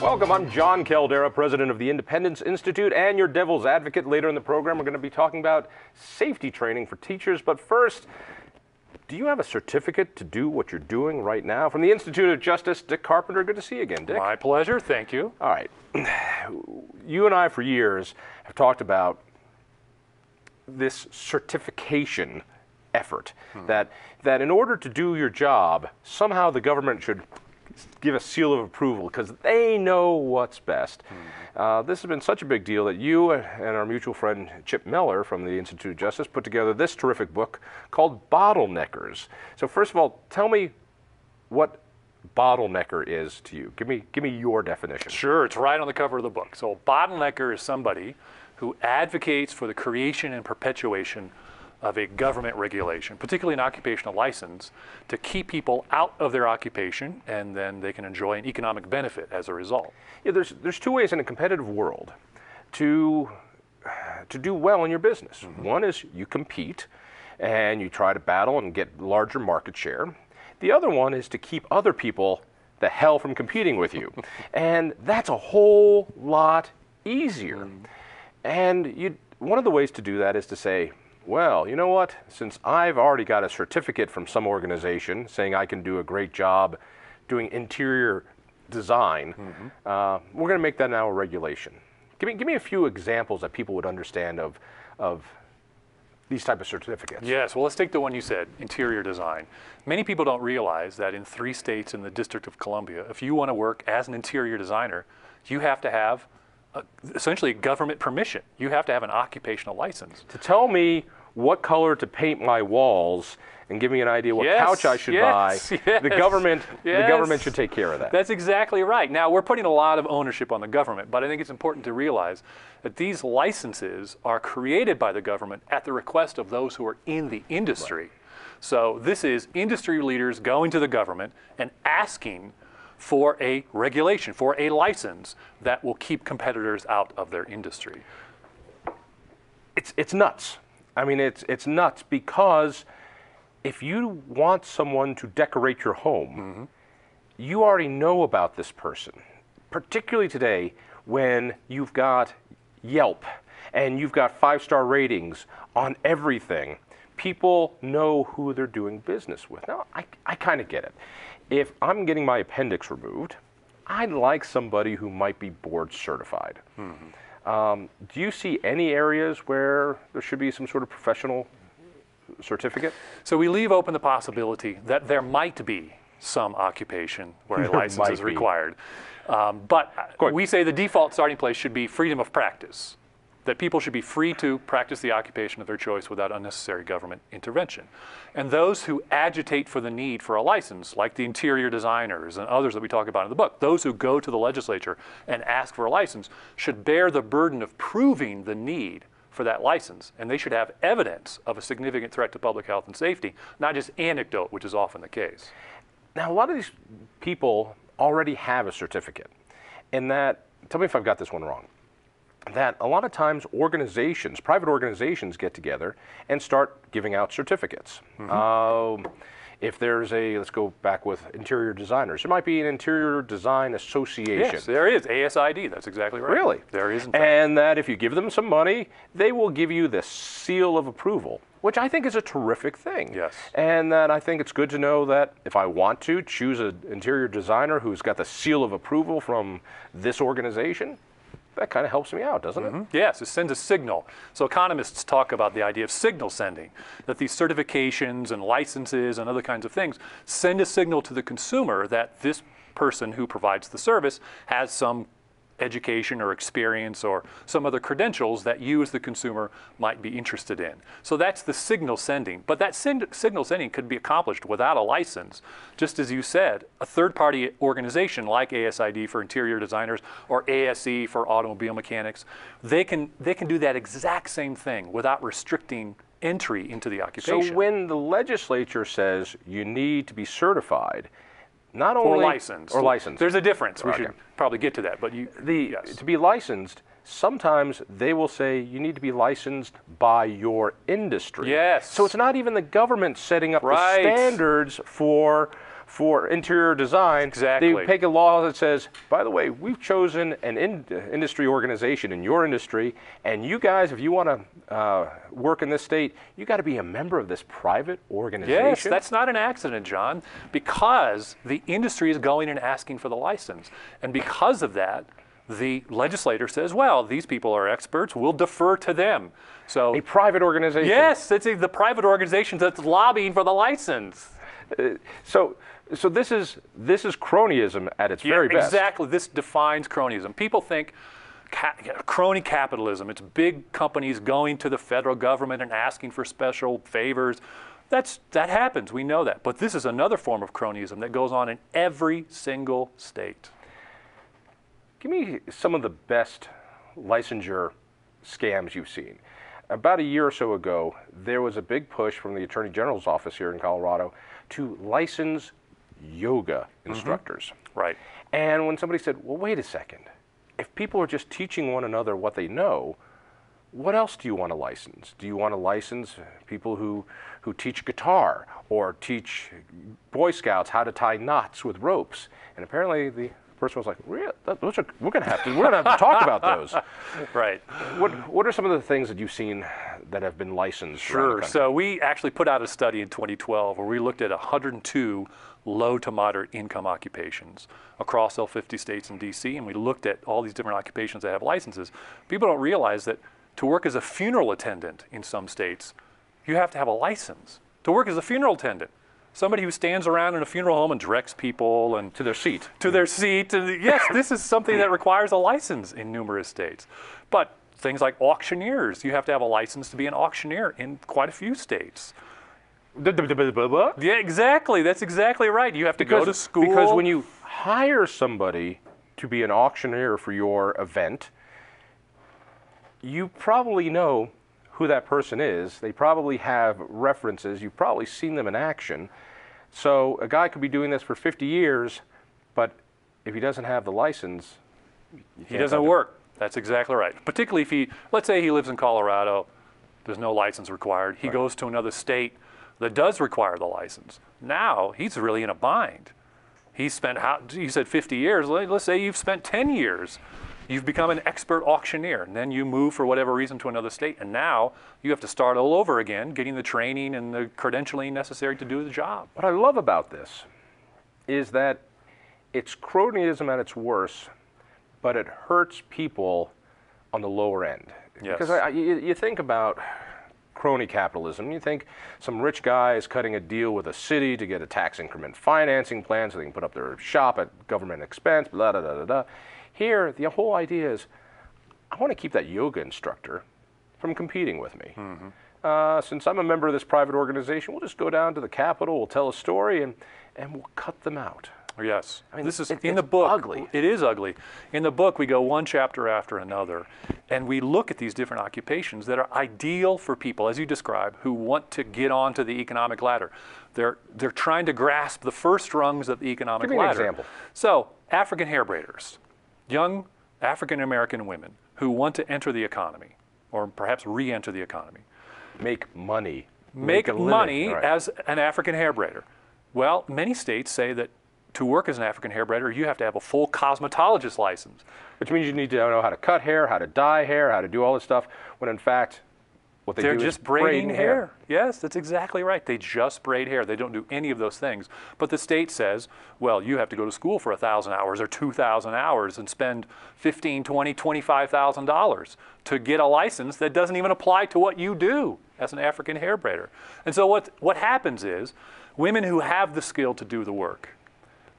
Welcome, I'm Jon Caldara, president of the Independence Institute and your devil's advocate. Later in the program, we're going to be talking about safety training for teachers. But first, do you have a certificate to do what you're doing right now? From the Institute of Justice, Dick Carpenter. Good to see you again, Dick. My pleasure. Thank you. All right. You and I, for years, have talked about this certification effort, that in order to do your job, somehow the government should give a seal of approval because they know what's best. This has been such a big deal that you and our mutual friend Chip Miller from the Institute of Justice put together this terrific book called Bottleneckers. So first of all, tell me what bottlenecker is to you. Give me your definition. Sure, it's right on the cover of the book. So a bottlenecker is somebody who advocates for the creation and perpetuation of a government regulation, particularly an occupational license, to keep people out of their occupation, and then they can enjoy an economic benefit as a result. Yeah, there's two ways in a competitive world to do well in your business. One is you compete and you try to battle and get larger market share. The other one is to keep other people the hell from competing with you. And that's a whole lot easier. And one of the ways to do that is to say, well, you know what? Since I've already got a certificate from some organization saying I can do a great job doing interior design, we're going to make that now a regulation. Give me a few examples that people would understand of these type of certificates. Yes, well, let's take the one you said, interior design. Many people don't realize that in 3 states in the District of Columbia, if you want to work as an interior designer, you have to have essentially government permission. You have to have an occupational license. To tell me what color to paint my walls and give me an idea what couch I should buy, the government should take care of that. That's exactly right. Now, we're putting a lot of ownership on the government, but I think it's important to realize that these licenses are created by the government at the request of those who are in the industry. Right. So this is industry leaders going to the government and asking for a regulation, for a license that will keep competitors out of their industry. It's nuts. I mean, it's nuts because if you want someone to decorate your home, you already know about this person, particularly today when you've got Yelp and you've got 5-star ratings on everything. People know who they're doing business with. Now, I kind of get it. If I'm getting my appendix removed, I'd like somebody who might be board certified. Do you see any areas where there should be some sort of professional certificate? So we leave open the possibility that there might be some occupation where a license is required. But we say the default starting place should be freedom of practice, that people should be free to practice the occupation of their choice without unnecessary government intervention. And those who agitate for the need for a license, like the interior designers and others that we talk about in the book, those who go to the legislature and ask for a license should bear the burden of proving the need for that license. And they should have evidence of a significant threat to public health and safety, not just anecdote, which is often the case. Now, a lot of these people already have a certificate. And that, tell me if I've got this one wrong, that a lot of times organizations, private organizations get together and start giving out certificates. If there's let's go back with interior designers, there might be an interior design association. Yes, there is, ASID, that's exactly right. Really? There is, in fact. And that if you give them some money, they will give you the seal of approval, which I think is a terrific thing. Yes. And that I think it's good to know that if I want to choose an interior designer who's got the seal of approval from this organization, that kind of helps me out, doesn't it? Yes, it sends a signal. So economists talk about the idea of signal sending, that these certifications and licenses and other kinds of things send a signal to the consumer that this person who provides the service has some education or experience or some other credentials that you as the consumer might be interested in. So that's the signal sending. But that signal sending could be accomplished without a license. Just as you said, a third-party organization like ASID for interior designers or ASE for automobile mechanics, they can do that exact same thing without restricting entry into the occupation. So when the legislature says you need to be certified, not only or licensed. There's a difference. We should probably get to that. But to be licensed, sometimes they will say you need to be licensed by your industry. Yes. So it's not even the government setting up the standards for for interior design, Exactly. they make a law that says, by the way, we've chosen an industry organization in your industry, and you guys, if you want to work in this state, you got to be a member of this private organization. Yes, that's not an accident, John, because the industry is going and asking for the license. And because of that, the legislator says, well, these people are experts, we'll defer to them. So a private organization. yes, it's the private organization that's lobbying for the license. So this is cronyism at its very best. Exactly. This defines cronyism. People think crony capitalism, it's big companies going to the federal government and asking for special favors. That happens, we know that. But this is another form of cronyism that goes on in every single state. Give me some of the best licensure scams you've seen. About a year or so ago, there was a big push from the Attorney General's office here in Colorado to license yoga instructors. Right. And when somebody said, well, wait a second, if people are just teaching one another what they know, what else do you want to license? Do you want to license people who teach guitar or teach Boy Scouts how to tie knots with ropes? And apparently the person was like, we're gonna have to talk about those. Right. What are some of the things that you've seen that have been licensed around the Sure. country? So we actually put out a study in 2012 where we looked at 102 low to moderate income occupations across all 50 states and DC, and we looked at all these different occupations that have licenses. People don't realize that to work as a funeral attendant in some states, you have to have a license. To work as a funeral attendant, somebody who stands around in a funeral home and directs people and to their seat. To their seat. And yes, this is something that requires a license in numerous states. But things like auctioneers, you have to have a license to be an auctioneer in quite a few states. Yeah, exactly. That's exactly right. You have to go to school. Because when you hire somebody to be an auctioneer for your event, you probably know who that person is. They probably have references. You've probably seen them in action. So a guy could be doing this for 50 years, but if he doesn't have the license, he doesn't work. That's exactly right. Particularly if let's say he lives in Colorado, there's no license required. He goes to another state that does require the license. Now he's really in a bind. He spent, you said 50 years. Let's say you've spent 10 years. You've become an expert auctioneer, and then you move for whatever reason to another state, and now you have to start all over again, getting the training and the credentialing necessary to do the job. What I love about this is that it's cronyism at its worst, but it hurts people on the lower end. Yes. Because you think about crony capitalism, you think some rich guy is cutting a deal with a city to get a tax increment financing plan so they can put up their shop at government expense, blah, blah, blah, blah, blah. Here, the whole idea is, I want to keep that yoga instructor from competing with me. Mm-hmm. Since I'm a member of this private organization, we'll just go down to the Capitol, we'll tell a story, and we'll cut them out. Yes. I mean, this is in the book. Ugly. It is ugly. In the book, we go one chapter after another, and we look at these different occupations that are ideal for people, as you describe, who want to get onto the economic ladder. They're trying to grasp the first rungs of the economic ladder. Give me an example. So, African hair braiders, young African American women who want to enter the economy, or perhaps re-enter the economy. Make money. Make money right. as an African hair braider. Well, many states say that to work as an African hair braider, you have to have a full cosmetologist license. Which means you need to know how to cut hair, how to dye hair, how to do all this stuff, when in fact, what They're do just is braiding hair. Yes, that's exactly right. They just braid hair. They don't do any of those things. But the state says, well, you have to go to school for 1,000 hours or 2,000 hours and spend $15,000, $20,000, $25,000 to get a license that doesn't even apply to what you do as an African hair braider. And so what happens is, women who have the skill to do the work,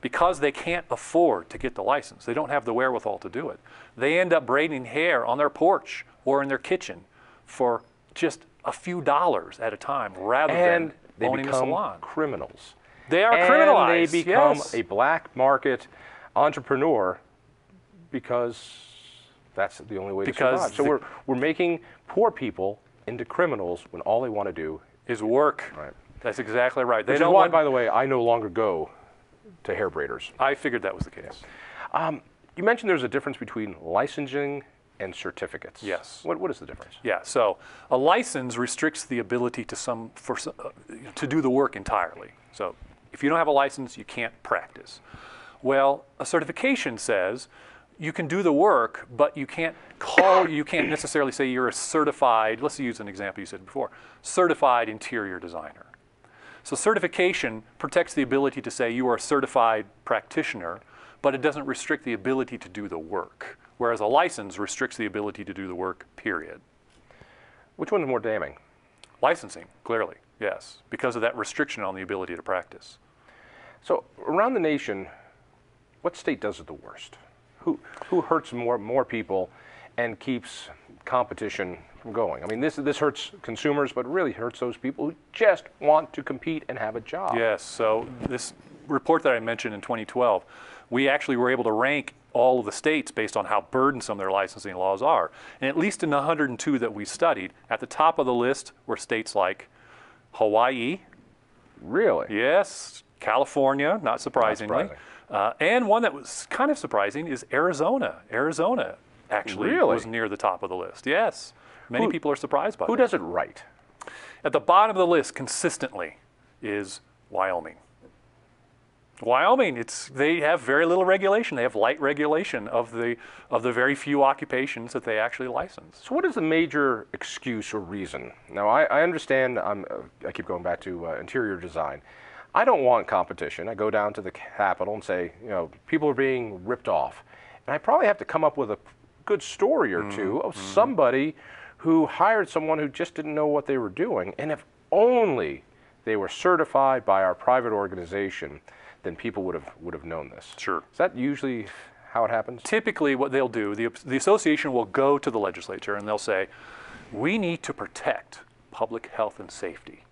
because they can't afford to get the license, they don't have the wherewithal to do it, they end up braiding hair on their porch or in their kitchen for just a few dollars at a time rather than owning a salon. Criminals. They are criminalized. And they become yes. a black market entrepreneur because that's the only way to survive. So we're making poor people into criminals when all they want to do is work. Right. That's exactly right. They Which don't is why, want, by the way, I no longer go to hair braiders. I figured that was the case. You mentioned there's a difference between licensing and certificates. Yes. What is the difference? Yeah. So a license restricts the ability to do the work entirely. So If you don't have a license, you can't practice. Well, a certification says you can do the work, but you can't necessarily say you're a certified, let's use an example you said before, certified interior designer. So certification protects the ability to say you are a certified practitioner, but it doesn't restrict the ability to do the work, whereas a license restricts the ability to do the work, period. Which one is more damning? Licensing, clearly, yes, because of that restriction on the ability to practice. So around the nation, what state does it the worst? Who hurts more people and keeps competition from going? I mean, this hurts consumers, but really hurts those people who just want to compete and have a job. Yes, so this report that I mentioned in 2012, we actually were able to rank all of the states based on how burdensome their licensing laws are. And at least in the 102 that we studied, at the top of the list were states like Hawaii. Really? Yes. California, not surprisingly. Not surprising. And one that was kind of surprising is Arizona. Arizona actually was near the top of the list. Yes. Many people are surprised by that. Who does it right? At the bottom of the list consistently is Wyoming. Wyoming, they have very little regulation. They have light regulation of the very few occupations that they actually license. So what is the major excuse or reason? Now, I understand, I keep going back to interior design. I don't want competition. I go down to the Capitol and say, people are being ripped off. And I probably have to come up with a good story or two of somebody who hired someone who just didn't know what they were doing. And if only they were certified by our private organization, then people would have known this. Sure. Is that usually how it happens? Typically what they'll do, the association will go to the legislature and they'll say, we need to protect public health and safety.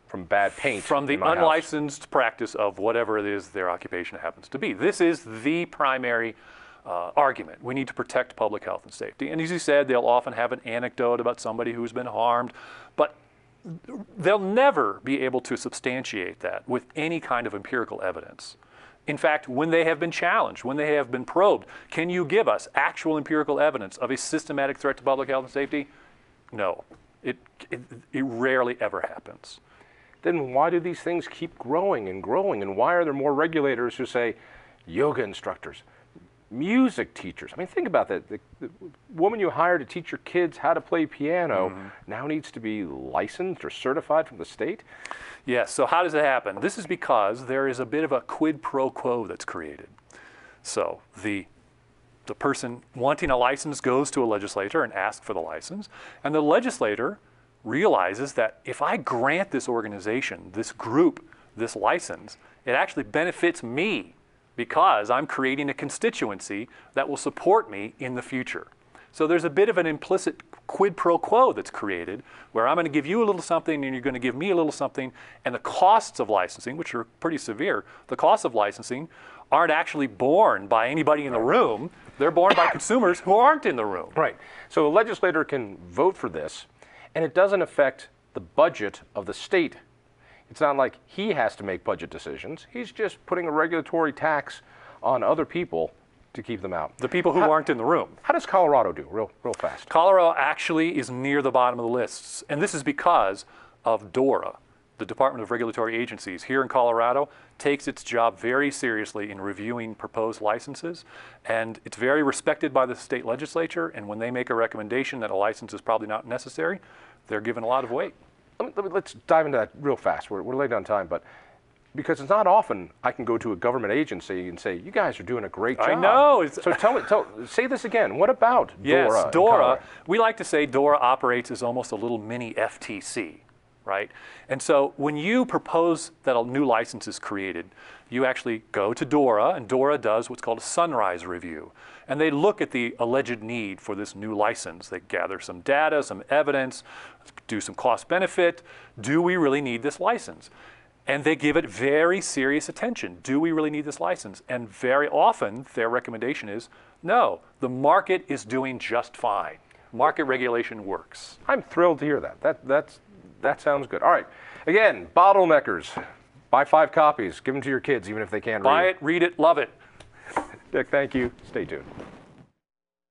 From bad paint. From the unlicensed practice of whatever it is their occupation happens to be. This is the primary argument. We need to protect public health and safety. And as you said, they'll often have an anecdote about somebody who's been harmed, but they'll never be able to substantiate that with any kind of empirical evidence. In fact, when they have been challenged, when they have been probed, can you give us actual empirical evidence of a systematic threat to public health and safety? No. It rarely ever happens. Then why do these things keep growing and growing? And why are there more regulators who say yoga instructors, music teachers? I mean, think about that. The woman you hire to teach your kids how to play piano now needs to be licensed or certified from the state? Yes, so how does it happen? This is because there is a bit of a quid pro quo that's created. So the person wanting a license goes to a legislator and asks for the license, and the legislator realizes that if I grant this organization, this group, this license, it actually benefits me because I'm creating a constituency that will support me in the future. So there's a bit of an implicit quid pro quo that's created where I'm going to give you a little something and you're going to give me a little something, and the costs of licensing, which are pretty severe, the costs of licensing aren't actually borne by anybody in the room. They're borne by consumers who aren't in the room. Right. So a legislator can vote for this, and it doesn't affect the budget of the state. It's not like he has to make budget decisions. He's just putting a regulatory tax on other people to keep them out. The people who aren't in the room. How does Colorado do, real fast? Colorado actually is near the bottom of the lists, and this is because of DORA. The Department of Regulatory Agencies here in Colorado takes its job very seriously in reviewing proposed licenses, and it's very respected by the state legislature, and when they make a recommendation that a license is probably not necessary, they're given a lot of weight. Let's dive into that real fast. We're late on time, but because it's not often I can go to a government agency and say, you guys are doing a great job. I know. So say this again. What about DORA? Yes, DORA. We like to say DORA operates as almost a little mini FTC. Right? And so when you propose that a new license is created, you actually go to DORA, and DORA does what's called a sunrise review. And they look at the alleged need for this new license. They gather some data, some evidence, do some cost benefit. Do we really need this license? And they give it very serious attention. Do we really need this license? And very often their recommendation is, no, the market is doing just fine. Market regulation works. I'm thrilled to hear that. That sounds good. All right. Again, Bottleneckers. Buy 5 copies. Give them to your kids, even if they can't read. Buy it, read it, love it. Dick, thank you. Stay tuned.